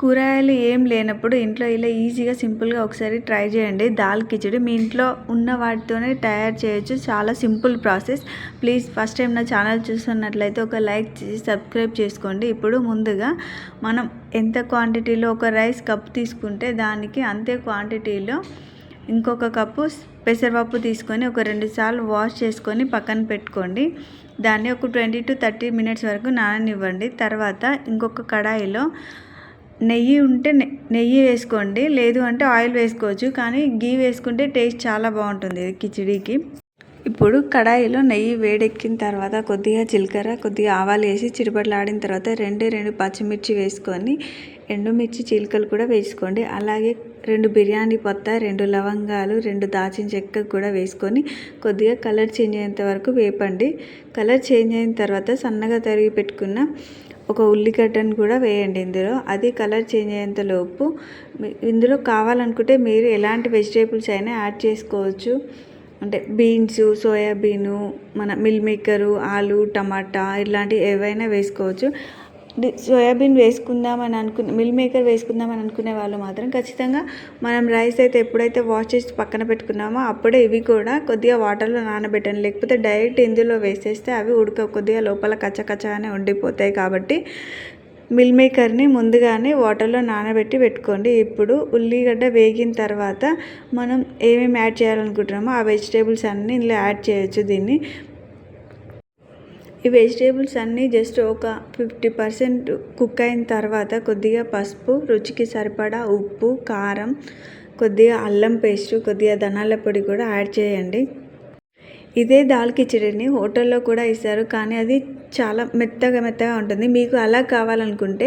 కూరగాయలు ఏం లేనప్పుడు ఇంట్లో ఇలా ఈజీగా సింపుల్గా ఒకసారి ట్రై చేయండి. దాల్ కిచిడి మీ ఇంట్లో ఉన్న వాటితోనే తయారు చేయొచ్చు. చాలా simple process. Please first time నా ఛానల్ చూస్తున్నట్లయితే ఒక లైక్ చేసి సబ్స్క్రైబ్ చేసుకోండి. ఇప్పుడు ముందుగా మనం ఎంత క్వాంటిటీలో ఒక రైస్ కప్ తీసుకుంటే దానికి అంతే క్వాంటిటీలో ఇంకొక కప్పు పెసరపప్పు తీసుకొని ఒక 2 సార్లు వాష్ చేసుకొని పక్కన పెట్టుకోండి. దాన్ని ఒక 20 to 30 minutes వరకు నాననివ్వండి. తర్వాత ఇంకొక కడాయిలో నెయ్యి ఉంటే నెయ్యి వేసుకోండి, లేదు అంటే ఆయిల్ వేసుకోవచ్చు. కానీ గీ వేసుకుంటే టేస్ట్ చాలా బాగుంటుంది కిచిడీకి. ఇప్పుడు కడాయిలో నెయ్యి వేడెక్కిన తర్వాత కొద్దిగా జీలకర్ర, కొద్దిగా ఆవాలు వేసి చిరుపట్లాడిన తర్వాత 2 పచ్చిమిర్చి వేసుకొని ఎండుమిర్చి చీలికలు కూడా వేసుకోండి. అలాగే 2 బిర్యానీ పత్తా, 2 లవంగాలు, 2 దాచిన చెక్క కూడా వేసుకొని కొద్దిగా కలర్ చేంజ్ అయ్యేంత వరకు వేపండి. కలర్ చేంజ్ అయిన తర్వాత సన్నగా తరిగి పెట్టుకున్న ఒక ఉల్లిగడ్డను కూడా వేయండి ఇందులో. అది కలర్ చేంజ్ అయ్యేంత లోపు ఇందులో కావాలనుకుంటే మీరు ఎలాంటి వెజిటేబుల్స్ అయినా యాడ్ చేసుకోవచ్చు. అంటే బీన్స్, సోయాబీను, మన మిల్ మేకరు, ఆలు, టమాటా ఇలాంటివి ఏవైనా వేసుకోవచ్చు. సోయాబీన్ వేసుకుందామని మిల్ మేకర్ వేసుకుందామని అనుకునే వాళ్ళు మాత్రం ఖచ్చితంగా మనం రైస్ అయితే ఎప్పుడైతే వాష్ చేసి పక్కన పెట్టుకున్నామో అప్పుడే ఇవి కూడా కొద్దిగా వాటర్లో నానబెట్టండి. లేకపోతే డైరెక్ట్ ఇందులో వేసేస్తే అవి కొద్దిగా లోపల కచ్చకచ్చగానే ఉండిపోతాయి. కాబట్టి మిల్ మేకర్ని ముందుగానే వాటర్లో నానబెట్టి పెట్టుకోండి. ఇప్పుడు ఉల్లిగడ్డ వేగిన తర్వాత మనం ఏమేమి యాడ్ చేయాలనుకుంటున్నామో ఆ వెజిటేబుల్స్ అన్నీ ఇందులో యాడ్ చేయొచ్చు. ఈ వెజిటేబుల్స్ అన్నీ జస్ట్ ఒక 50% కుక్ అయిన తర్వాత కొద్దిగా పసుపు, రుచికి సరిపడా ఉప్పు, కారం, కొద్దిగా అల్లం పేస్టు, కొద్దిగా ధనియాల పొడి కూడా యాడ్ చేయండి. ఇదే దాల్ కిచిడిని హోటల్లో కూడా ఇస్తారు, కానీ అది చాలా మెత్తగా ఉంటుంది. మీకు అలా కావాలనుకుంటే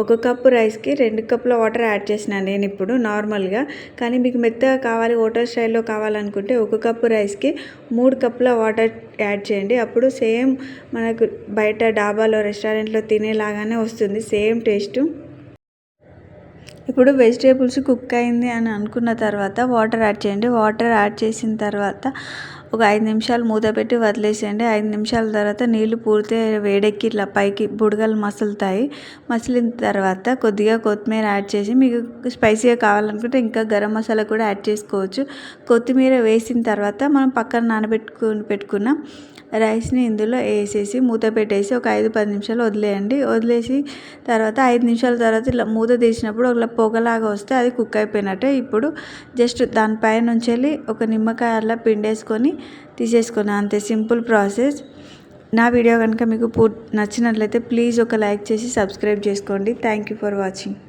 1 కప్పు రైస్కి 2 కప్పుల వాటర్ యాడ్ చేసినాను నేను ఇప్పుడు నార్మల్గా. కానీ మీకు మెత్తగా కావాలి, హోటల్ స్టైల్లో కావాలనుకుంటే 1 కప్పు రైస్కి 3 కప్పుల వాటర్ యాడ్ చేయండి. అప్పుడు సేమ్ మనకు బయట డాబాలో, రెస్టారెంట్లో తినేలాగానే వస్తుంది, సేమ్ టేస్ట్. ఇప్పుడు వెజిటేబుల్స్ కుక్ అయింది అని అనుకున్న తర్వాత వాటర్ యాడ్ చేయండి. వాటర్ యాడ్ చేసిన తర్వాత ఒక 5 నిమిషాలు మూత పెట్టి వదిలేసేయండి. 5 నిమిషాల తర్వాత నీళ్లు పూర్తిగా వేడెక్కి ఇట్లా పైకి బుడగలు మసులుతాయి. మసిలిన తర్వాత కొద్దిగా కొత్తిమీర యాడ్ చేసి, మీకు స్పైసీగా కావాలనుకుంటే ఇంకా గరం మసాలా కూడా యాడ్ చేసుకోవచ్చు. కొత్తిమీర వేసిన తర్వాత మనం పక్కన పెట్టుకున్న రైస్ని ఇందులో వేసేసి మూత పెట్టేసి ఒక 5-10 నిమిషాలు వదిలేయండి. వదిలేసి తర్వాత 5 నిమిషాల తర్వాత ఇలా మూత తీసినప్పుడు ఒక పొగలాగా వస్తే అది కుక్ అయిపోయినట్టే. ఇప్పుడు జస్ట్ దానిపై నుంచి వెళ్ళి ఒక నిమ్మకాయ అలా పిండేసుకొని తీసేసుకొని అంతే, సింపుల్ ప్రాసెస్. నా వీడియో కనుక మీకు నచ్చినట్లయితే ప్లీజ్ ఒక లైక్ చేసి సబ్స్క్రైబ్ చేసుకోండి. Thank you for watching.